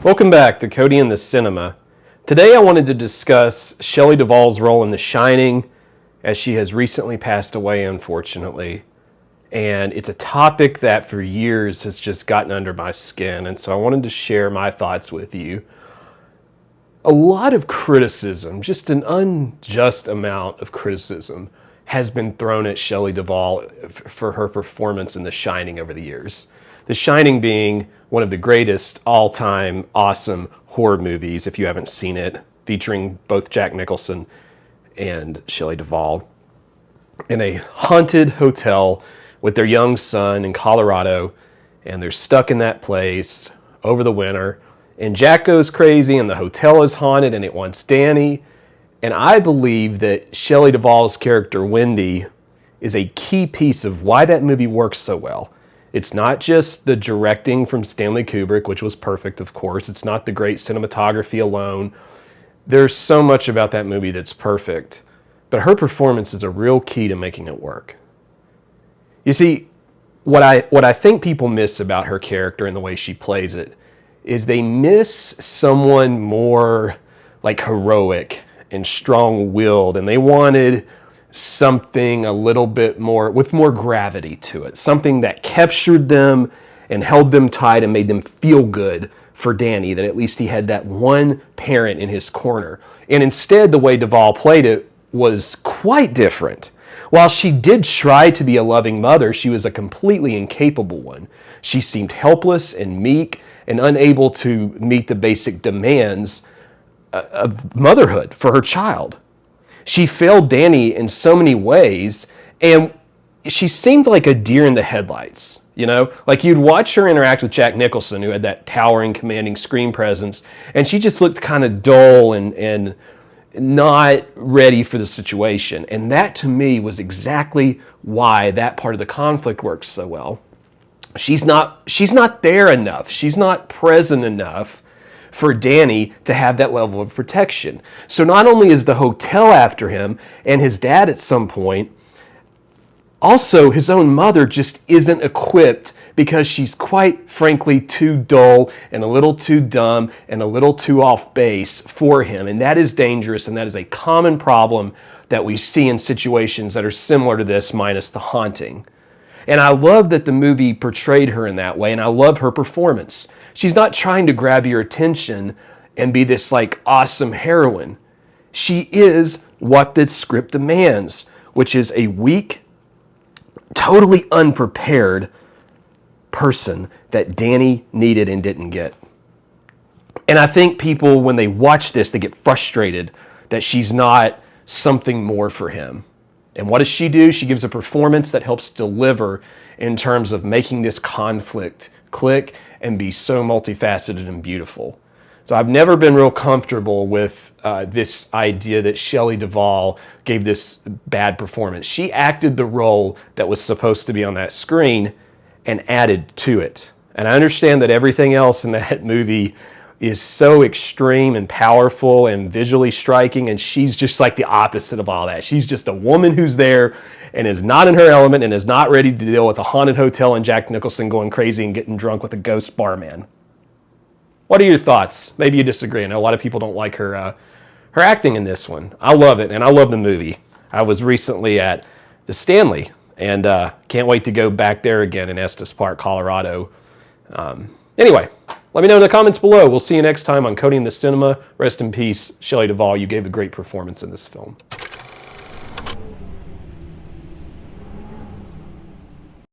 Welcome back to Cody and the Cinema. Today I wanted to discuss Shelley Duvall's role in The Shining, as she has recently passed away, unfortunately. And it's a topic that for years has just gotten under my skin, and so I wanted to share my thoughts with you. A lot of criticism, just an unjust amount of criticism, has been thrown at Shelley Duvall for her performance in The Shining over the years. The Shining being one of the greatest all-time awesome horror movies, if you haven't seen it, featuring both Jack Nicholson and Shelley Duvall in a haunted hotel with their young son in Colorado, and they're stuck in that place over the winter, and Jack goes crazy and the hotel is haunted and it wants Danny. And I believe that Shelley Duvall's character Wendy is a key piece of why that movie works so well. It's not just the directing from Stanley Kubrick, which was perfect, of course. It's not the great cinematography alone. There's so much about that movie that's perfect. But her performance is a real key to making it work. You see, what I think people miss about her character and the way she plays it is they miss someone more like heroic and strong-willed, and they wanted something a little bit more, with more gravity to it, something that captured them and held them tight and made them feel good for Danny, that at least he had that one parent in his corner. And instead, the way Duvall played it was quite different. While she did try to be a loving mother, she was a completely incapable one. She seemed helpless and meek and unable to meet the basic demands of motherhood for her child. She failed Danny in so many ways, and she seemed like a deer in the headlights. You know, like you'd watch her interact with Jack Nicholson, who had that towering, commanding screen presence, and she just looked kind of dull and not ready for the situation. And that, to me, was exactly why that part of the conflict works so well. She's not there enough. She's not present enough for Danny to have that level of protection. So not only is the hotel after him and his dad at some point, also his own mother just isn't equipped because she's quite frankly too dull and a little too dumb and a little too off base for him. And that is dangerous, and that is a common problem that we see in situations that are similar to this, minus the haunting. And I love that the movie portrayed her in that way, and I love her performance. She's not trying to grab your attention and be this like awesome heroine. She is what the script demands, which is a weak, totally unprepared person that Danny needed and didn't get. And I think people, when they watch this, they get frustrated that she's not something more for him. And what does she do? She gives a performance that helps deliver in terms of making this conflict click and be so multifaceted and beautiful. So I've never been real comfortable with this idea that Shelley Duvall gave this bad performance. She acted the role that was supposed to be on that screen and added to it. And I understand that everything else in that movie is so extreme and powerful and visually striking, and she's just like the opposite of all that. She's just a woman who's there and is not in her element and is not ready to deal with a haunted hotel and Jack Nicholson going crazy and getting drunk with a ghost barman. What are your thoughts? Maybe you disagree. I know a lot of people don't like her acting in this one. I love it, and I love the movie. I was recently at the Stanley, and can't wait to go back there again in Estes Park, Colorado. Anyway, let me know in the comments below. We'll see you next time on Cody and the Cinema. Rest in peace, Shelley Duvall. You gave a great performance in this film.